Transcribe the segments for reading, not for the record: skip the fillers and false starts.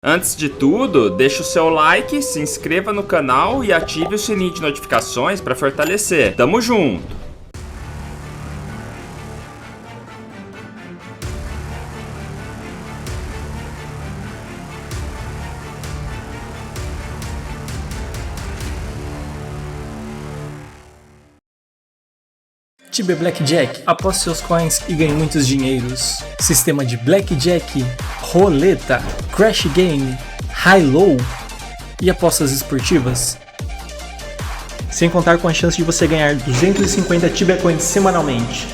Antes de tudo, deixa o seu like, se inscreva no canal e ative o sininho de notificações para fortalecer. Tamo junto! Tibia Blackjack, aposte seus coins e ganhe muitos dinheiros. Sistema de Blackjack, roleta, Crash Game, High-Low e apostas esportivas. Sem contar com a chance de você ganhar 250 Tibia Coins semanalmente.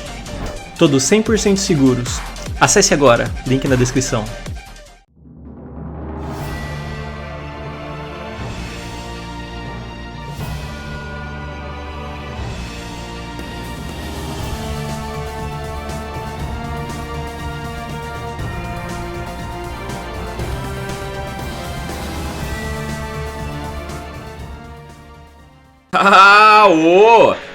Todos 100% seguros. Acesse agora, link na descrição.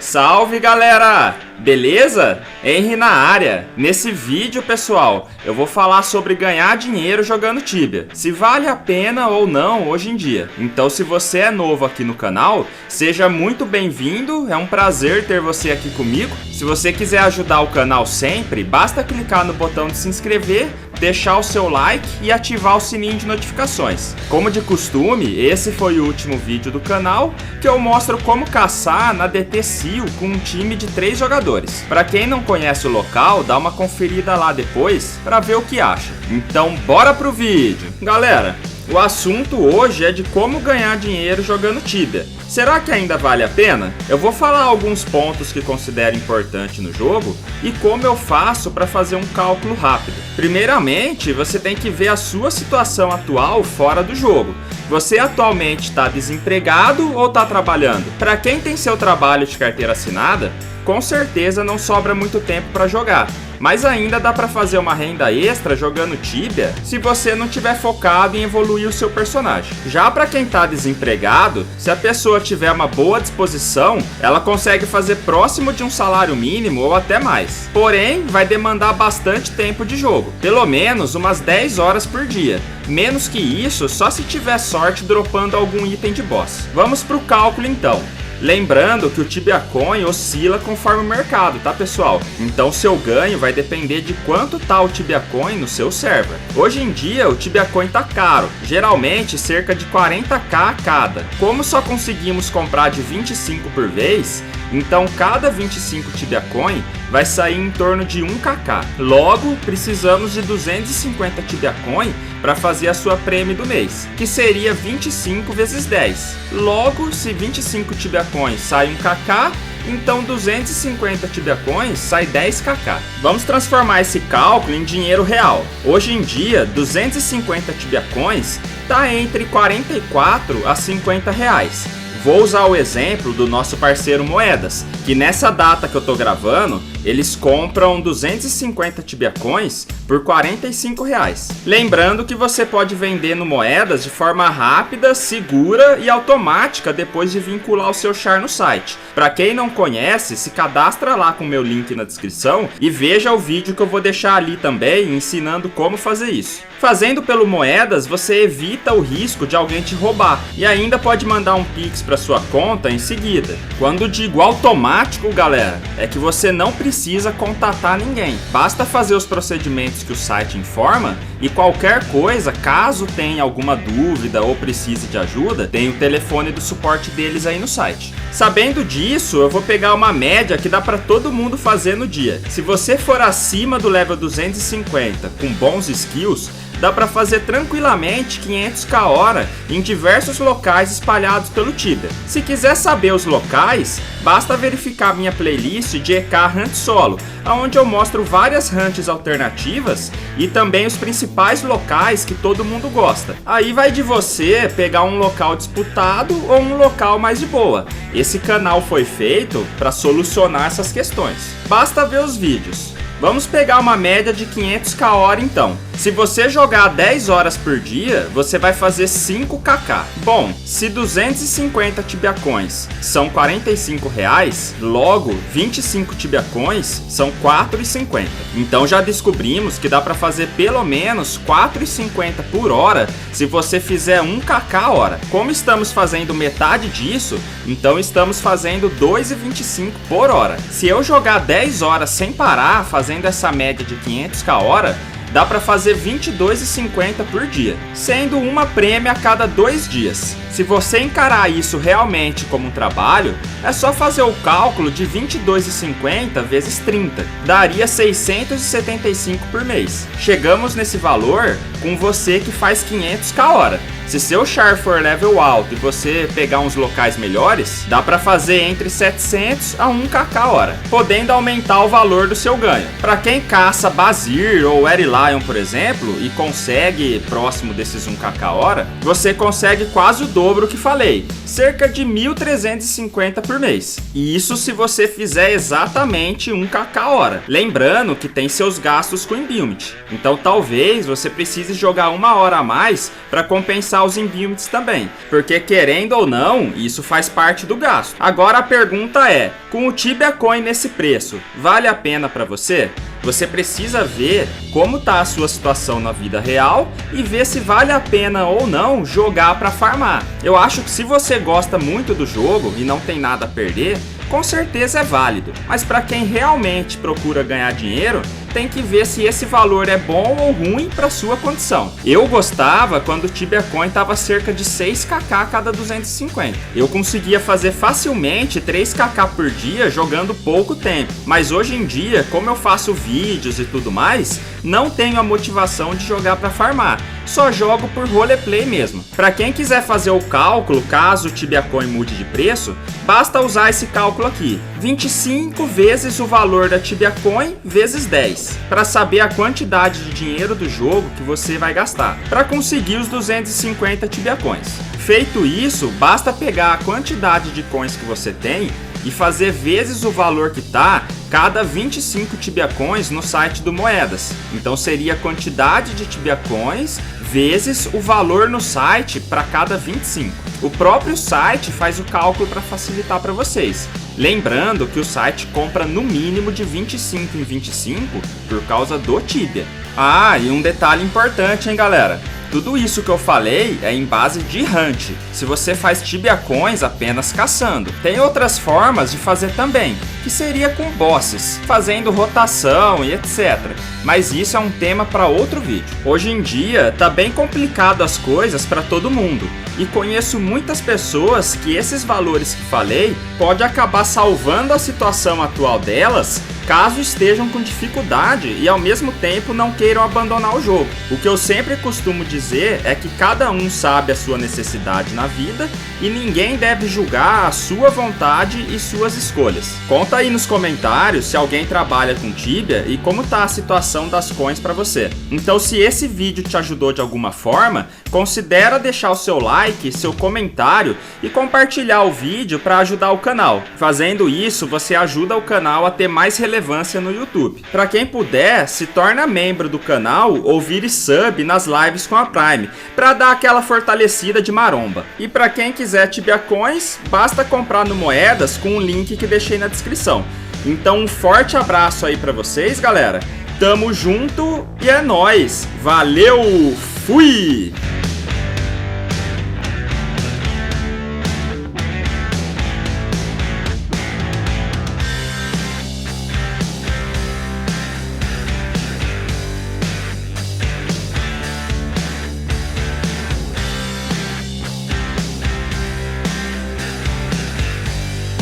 Salve galera! Beleza? Henry na área. Nesse vídeo, pessoal, eu vou falar sobre ganhar dinheiro jogando Tibia, se vale a pena ou não hoje em dia. Então, se você é novo aqui no canal, seja muito bem-vindo, é um prazer ter você aqui comigo. Se você quiser ajudar o canal sempre, basta clicar no botão de se inscrever, deixar o seu like e ativar o sininho de notificações. Como de costume, esse foi o último vídeo do canal que eu mostro como caçar na DT Seal com um time de 3 jogadores. Para quem não conhece o local, dá uma conferida lá depois para ver o que acha. Então bora pro vídeo! Galera, o assunto hoje é de como ganhar dinheiro jogando Tibia. Será que ainda vale a pena? Eu vou falar alguns pontos que considero importante no jogo e como eu faço para fazer um cálculo rápido. Primeiramente, você tem que ver a sua situação atual fora do jogo. Você atualmente está desempregado ou está trabalhando? Para quem tem seu trabalho de carteira assinada, com certeza não sobra muito tempo para jogar, mas ainda dá para fazer uma renda extra jogando Tibia se você não tiver focado em evoluir o seu personagem. Já para quem está desempregado, se a pessoa tiver uma boa disposição, ela consegue fazer próximo de um salário mínimo ou até mais. Porém, vai demandar bastante tempo de jogo, pelo menos umas 10 horas por dia. Menos que isso, só se tiver sorte dropando algum item de boss. Vamos pro cálculo então. Lembrando que o Tibia Coin oscila conforme o mercado, tá pessoal? Então seu ganho vai depender de quanto tá o Tibia Coin no seu server. Hoje em dia o Tibia Coin tá caro, geralmente cerca de 40k a cada. Como só conseguimos comprar de 25 por vez, então cada 25 Tibia Coin vai sair em torno de 1kk. Logo, precisamos de 250 Tibia Coin para fazer a sua prêmio do mês, que seria 25 vezes 10. Logo, se 25 Tibia Coins sai 1kk, então 250 Tibia Coins sai 10kk. Vamos transformar esse cálculo em dinheiro real. Hoje em dia, 250 Tibia Coins está entre 44 a 50 reais. Vou usar o exemplo do nosso parceiro Moedas, que nessa data que eu tô gravando, eles compram 250 Tibia Coins por 45 reais. Lembrando que você pode vender no Moedas de forma rápida, segura e automática depois de vincular o seu char no site. Para quem não conhece, se cadastra lá com o meu link na descrição e veja o vídeo que eu vou deixar ali também ensinando como fazer isso. Fazendo pelo Moedas, você evita o risco de alguém te roubar e ainda pode mandar um Pix para sua conta em seguida. Quando digo automático, galera, é que você não precisa contatar ninguém. Basta fazer os procedimentos que o site informa e qualquer coisa, caso tenha alguma dúvida ou precise de ajuda, tem o telefone do suporte deles aí no site. Sabendo disso, eu vou pegar uma média que dá para todo mundo fazer no dia. Se você for acima do level 250 com bons skills, dá para fazer tranquilamente 500k hora em diversos locais espalhados pelo Tibia. Se quiser saber os locais, basta verificar minha playlist de EK Hunt Solo, onde eu mostro várias hunts alternativas e também os principais locais que todo mundo gosta. Aí vai de você pegar um local disputado ou um local mais de boa. Esse canal foi feito para solucionar essas questões. Basta ver os vídeos. Vamos pegar uma média de 500k hora então. Se você jogar 10 horas por dia, você vai fazer 5 kk. Bom, se 250 Tibia Coins são R$45, logo 25 Tibia Coins são R$4,50. Então já descobrimos que dá para fazer pelo menos R$4,50 por hora se você fizer 1 kk a hora. Como estamos fazendo metade disso, então estamos fazendo R$2,25 por hora. Se eu jogar 10 horas sem parar, fazendo essa média de 500 a hora, dá para fazer R$22,50 por dia, sendo uma prêmio a cada 2 dias. Se você encarar isso realmente como um trabalho, é só fazer o cálculo de R$22,50 vezes 30, daria R$675 por mês. Chegamos nesse valor com você que faz 500 a hora. Se seu char for level alto e você pegar uns locais melhores, dá para fazer entre 700 a 1 kk a hora, podendo aumentar o valor do seu ganho. Para quem caça Bazir ou Eri Lion, por exemplo, e consegue próximo desses 1 kk a hora, você consegue quase o dobro que falei, cerca de 1.350 por mês. E isso se você fizer exatamente 1 kk a hora. Lembrando que tem seus gastos com Imbuement. Então talvez você precise jogar 1 hora a mais para compensar os Imbuments também, porque querendo ou não, isso faz parte do gasto. Agora a pergunta é, com o Tibia Coin nesse preço, vale a pena para você? Você precisa ver como está a sua situação na vida real e ver se vale a pena ou não jogar para farmar. Eu acho que se você gosta muito do jogo e não tem nada a perder, com certeza é válido. Mas para quem realmente procura ganhar dinheiro, tem que ver se esse valor é bom ou ruim para sua condição. Eu gostava quando o Tibia Coin estava cerca de 6 kk a cada 250. Eu conseguia fazer facilmente 3 kk por dia jogando pouco tempo. Mas hoje em dia, como eu faço vídeos e tudo mais, não tenho a motivação de jogar para farmar. Só jogo por roleplay mesmo. Para quem quiser fazer o cálculo, caso o Tibia Coin mude de preço, basta usar esse cálculo aqui. 25 vezes o valor da Tibia Coin vezes 10. Para saber a quantidade de dinheiro do jogo que você vai gastar para conseguir os 250 Tibia Coins. Feito isso, basta pegar a quantidade de coins que você tem e fazer vezes o valor que tá cada 25 Tibia Coins no site do Moedas. Então seria a quantidade de Tibia Coins vezes o valor no site para cada 25. O próprio site faz o cálculo para facilitar para vocês. Lembrando que o site compra no mínimo de 25 em 25 por causa do Tibia. Ah, e um detalhe importante, hein, galera? Tudo isso que eu falei é em base de hunt, se você faz Tibia Coins apenas caçando. Tem outras formas de fazer também, que seria com bosses, fazendo rotação e etc. Mas isso é um tema para outro vídeo. Hoje em dia tá bem complicado as coisas para todo mundo, e conheço muitas pessoas que esses valores que falei pode acabar salvando a situação atual delas caso estejam com dificuldade e ao mesmo tempo não queiram abandonar o jogo. O que eu sempre costumo dizer é que cada um sabe a sua necessidade na vida e ninguém deve julgar a sua vontade e suas escolhas. Conta aí nos comentários se alguém trabalha com Tibia e como tá a situação das coins para você. Então, se esse vídeo te ajudou de alguma forma, considera deixar o seu like, seu comentário e compartilhar o vídeo para ajudar o canal. Fazendo isso, você ajuda o canal a ter mais relevância no YouTube. Para quem puder, se torna membro do canal ou vire sub nas lives com a Prime, para dar aquela fortalecida de maromba. E para quem quiser Tibia Coins, basta comprar no Moedas com o link que deixei na descrição. Então um forte abraço aí para vocês, galera. Tamo junto e é nóis. Valeu, fui!